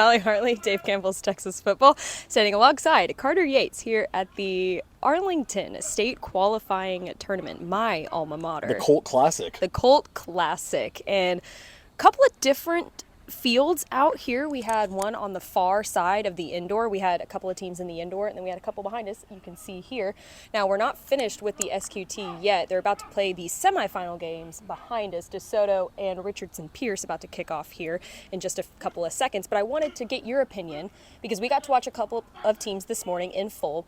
Allie Hartley, Dave Campbell's Texas Football, standing alongside Carter Yates here at the Arlington State Qualifying Tournament, my alma mater. The Colt Classic. The Colt Classic. And a couple of different fields out here. We had one on the far side of the indoor. We had a couple of teams in the indoor, and then we had a couple behind us, you can see here. Now, we're not finished with the SQT yet. They're about to play the semifinal games behind us. DeSoto and Richardson Pierce about to kick off here in just a couple of seconds. But I wanted to get your opinion, because we got to watch a couple of teams this morning in full.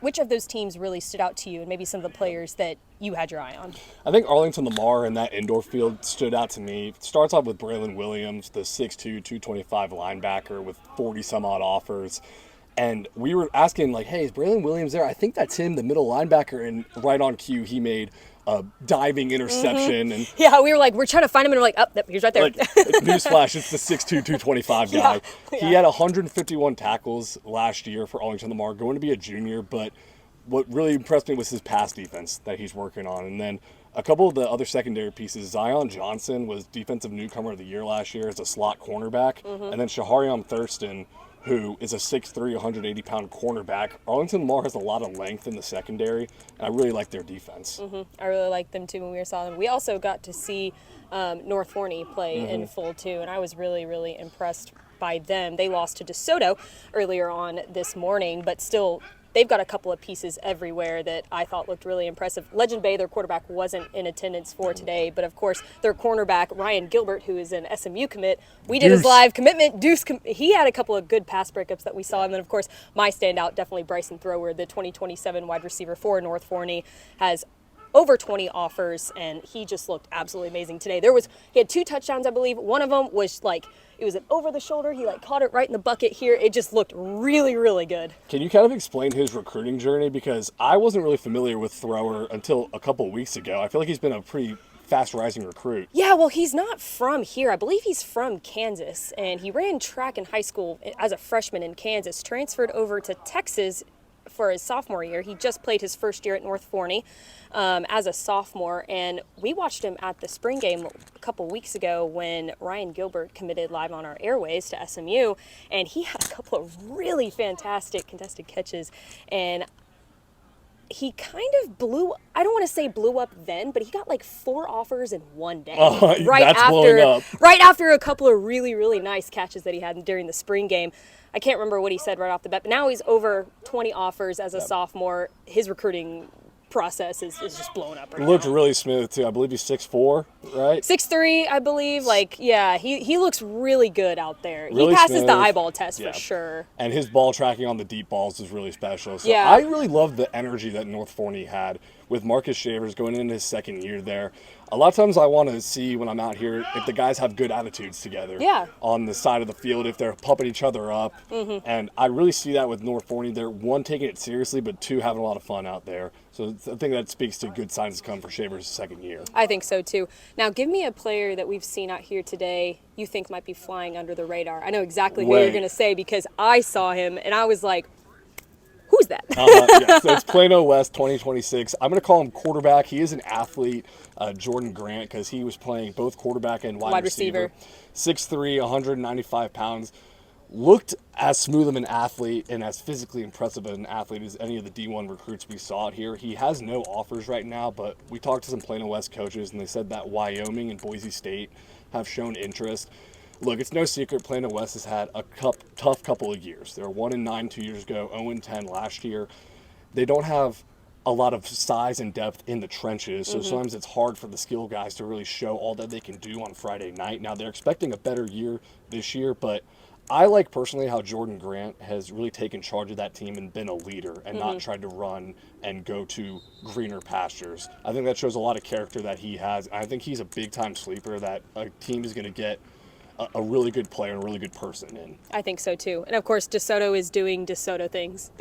Which of those teams really stood out to you, and maybe some of the players that you had your eye on? I think Arlington Lamar in that indoor field stood out to me. It starts off with Braylon Williams, the 6'2", 225 linebacker with 40-some-odd offers. And we were asking, like, hey, is Braylon Williams there? I think that's him, the middle linebacker. And right on cue, he made a diving interception. And yeah, we were like, we're trying to find him, and we're like, oh, he's right there. Like, newsflash, it's the 6'2", 225 guy. Yeah. He had 151 tackles last year for Arlington Lamar, going to be a junior. But what really impressed me was his pass defense that he's working on. And then a couple of the other secondary pieces, Zion Johnson was Defensive Newcomer of the Year last year as a slot cornerback. And then Shahariam Thurston, who is a 6'3", 180-pound cornerback. Arlington Lamar has a lot of length in the secondary, and I really like their defense. I really liked them, too, when we saw them. We also got to see North Forney play in full, too, and I was really, really impressed by them. They lost to DeSoto earlier on this morning, but still, they've got a couple of pieces everywhere that I thought looked really impressive. Legend Bay, their quarterback, wasn't in attendance for today, but of course, their cornerback, Ryan Gilbert, who is an SMU commit, we did his live commitment. He had a couple of good pass breakups that we saw, and then of course, my standout, definitely Briceson Thrower, the 2027 wide receiver for North Forney, has over 20 offers, and he just looked absolutely amazing today. He had 2 touchdowns, I believe. One of them was like, it was an over the shoulder. He caught it right in the bucket here. It just looked really, really good. Can you kind of explain his recruiting journey? Because I wasn't really familiar with Thrower until a couple of weeks ago. I feel like he's been a pretty fast rising recruit. Yeah, well, he's not from here. I believe he's from Kansas, and he ran track in high school as a freshman in Kansas, transferred over to Texas for his sophomore year. He just played his first year at North Forney as a sophomore, and we watched him at the spring game a couple weeks ago when Ryan Gilbert committed live on our airways to SMU, and he had a couple of really fantastic contested catches, and he kind of I don't want to say blew up then, but he got like 4 offers in one day. Right after a couple of really, really nice catches that he had during the spring game. I can't remember what he said right off the bat, but now he's over 20 offers as a sophomore. His recruiting process is just blowing up right now. Looked really smooth, too. I believe he's 6'4", right? 6'3", I believe. He looks really good out there. Really he passes smooth. the eyeball test for sure. And his ball tracking on the deep balls is really special. So I really love the energy that North Forney had with Marcus Shavers going into his second year there. A lot of times I want to see when I'm out here if the guys have good attitudes together on the side of the field, if they're pumping each other up. And I really see that with North Forney. They're, 1, taking it seriously, but 2, having a lot of fun out there. So I think that speaks to good signs to come for Shavers' second year. I think so, too. Now, give me a player that we've seen out here today you think might be flying under the radar. I know exactly who you're going to say because I saw him, and I was like, who's that? So it's Plano West 2026. I'm going to call him quarterback. He is an athlete, Jordan Grant, because he was playing both quarterback and wide receiver. 6'3", 195 pounds. Looked as smooth of an athlete and as physically impressive of an athlete as any of the D1 recruits we saw out here. He has no offers right now, but we talked to some Plano West coaches, and they said that Wyoming and Boise State have shown interest. Look, it's no secret Plano West has had a tough couple of years. They were 1-9 2 years ago, 0-10 last year. They don't have a lot of size and depth in the trenches, so sometimes it's hard for the skill guys to really show all that they can do on Friday night. Now, they're expecting a better year this year, but I like personally how Jordan Grant has really taken charge of that team and been a leader and not tried to run and go to greener pastures. I think that shows a lot of character that he has. I think he's a big-time sleeper that a team is going to get a really good player and a really good person in. I think so, too. And, of course, DeSoto is doing DeSoto things.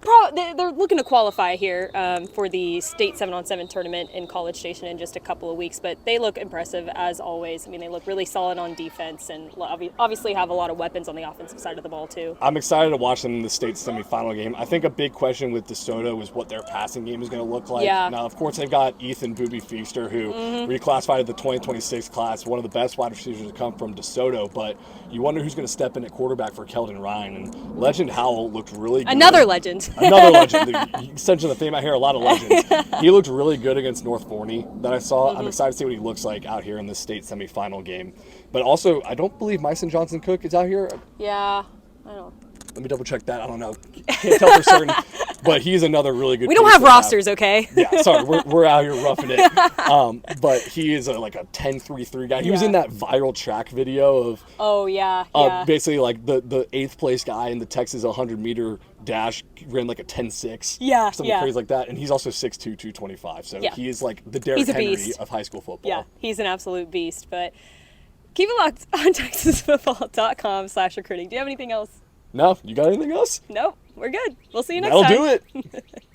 They're looking to qualify here for the state 7-on-7 tournament in College Station in just a couple of weeks, but they look impressive as always. I mean, they look really solid on defense and obviously have a lot of weapons on the offensive side of the ball too. I'm excited to watch them in the state semifinal game. I think a big question with DeSoto is what their passing game is going to look like. Yeah. Now, of course, they've got Ethan Booby Feaster, who reclassified to the 2026 class, one of the best wide receivers to come from DeSoto, but you wonder who's going to step in at quarterback for Keldon Ryan. And Legend Howell looked really good. Another legend. Another legend. Essentially the theme I hear a lot of legends. He looked really good against North Forney that I saw. I'm excited to see what he looks like out here in this state semifinal game. But also, I don't believe Myson Johnson Cook is out here. Yeah, I don't. Let me double check that. I don't know. Can't tell for certain. But he's another really good. We don't have rosters, okay? Yeah, sorry. We're out here roughing it. But he is like a 10-3-3 guy. He was in that viral track video of. Oh, yeah. Basically, like the 8th place guy in the Texas 100-meter dash ran like a 10-6. Yeah, something crazy like that. And he's also 6'2", 225. So he is like the Derrick Henry of high school football. Yeah, he's an absolute beast. But keep it locked on TexasFootball.com/recruiting. Do you have anything else? No, you got anything else? Nope, we're good. We'll see you next That'll time. do it.